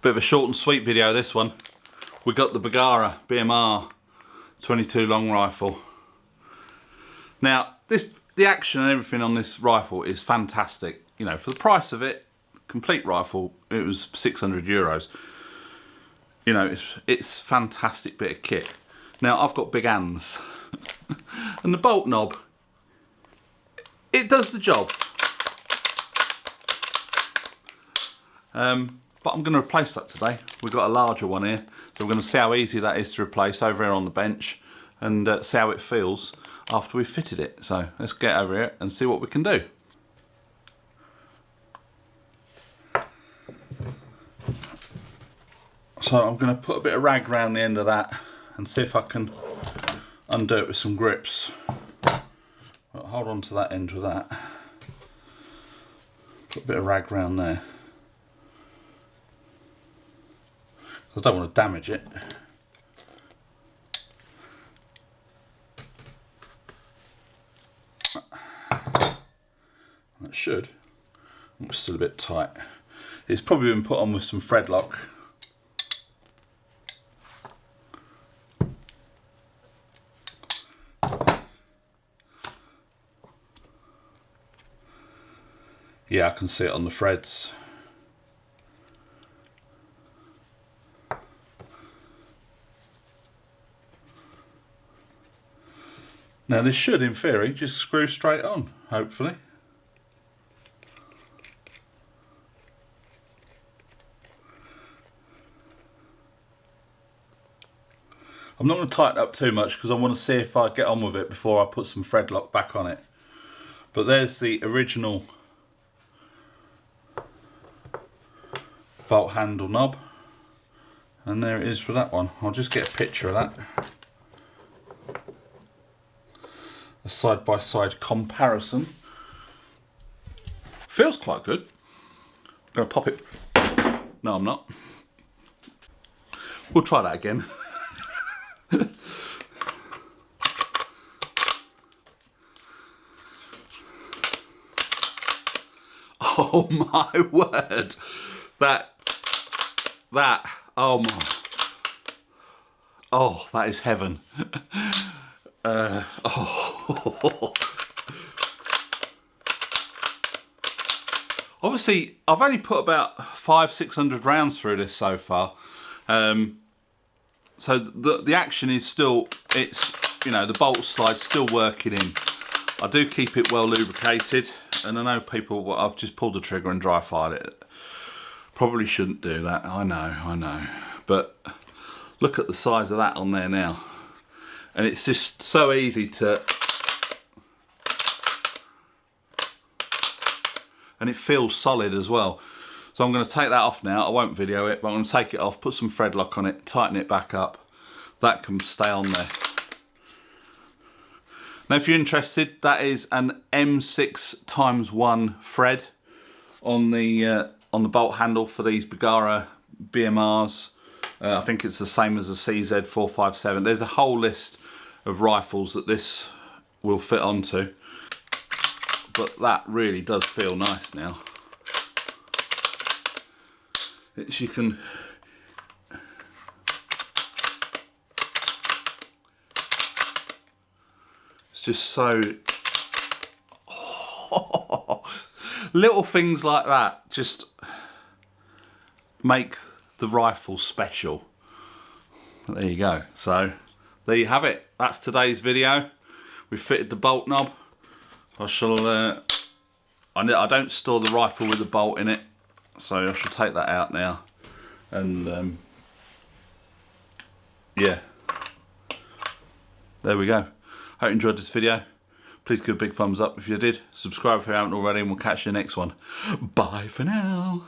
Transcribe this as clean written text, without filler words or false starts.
Bit of a short and sweet video, this one. We got the Bergara BMR 22 long rifle. Now, the action and everything on this rifle is fantastic. You know, for the price of it, complete rifle, it was 600 euros. You know, it's fantastic bit of kit. Now, I've got big hands. And the bolt knob, it does the job. But I'm going to replace that today. We've got a larger one here, so we're going to see how easy that is to replace over here on the bench, and see how it feels after we've fitted it. So let's get over here and see what we can do. So I'm going to put a bit of rag around the end of that and see if I can undo it with some grips. Right, hold on to that end with that. Put a bit of rag around there. I don't want to damage it. That should. It's still a bit tight. It's probably been put on with some thread lock. Yeah, I can see it on the threads. Now this should, in theory, just screw straight on, hopefully. I'm not going to tighten up too much because I want to see if I get on with it before I put some thread lock back on it. But there's the original bolt handle knob, and there it is for that one. I'll just get a picture of that. A side-by-side comparison. Feels quite good. I'm going to pop it. No, I'm not. We'll try that again. Oh my word. Oh my. Oh, that is heaven. Oh. Obviously, I've only put about 500-600 rounds through this so far. So the action is still, it's, you know, the bolt slide's still working in. I do keep it well lubricated, and I know people, well, I've just pulled the trigger and dry fired it. Probably shouldn't do that, I know. But look at the size of that on there now. And it's just so easy to, and it feels solid as well. So I'm going to take that off now. I won't video it, but I'm going to take it off, put some thread lock on it, tighten it back up. That can stay on there. Now if you're interested, that is an M6x1 thread on the bolt handle for these Bergara BMRs. I think it's the same as the CZ457. There's a whole list of rifles that this will fit onto, but that really does feel nice now. It's, you can, it's just so, oh, little things like that just make the rifle special. But there you go. So there you have it. That's today's video. We fitted the bolt knob. I shall. I don't store the rifle with the bolt in it, so I shall take that out now. And yeah, there we go. Hope you enjoyed this video. Please give a big thumbs up if you did. Subscribe if you haven't already, and we'll catch you next one. Bye for now.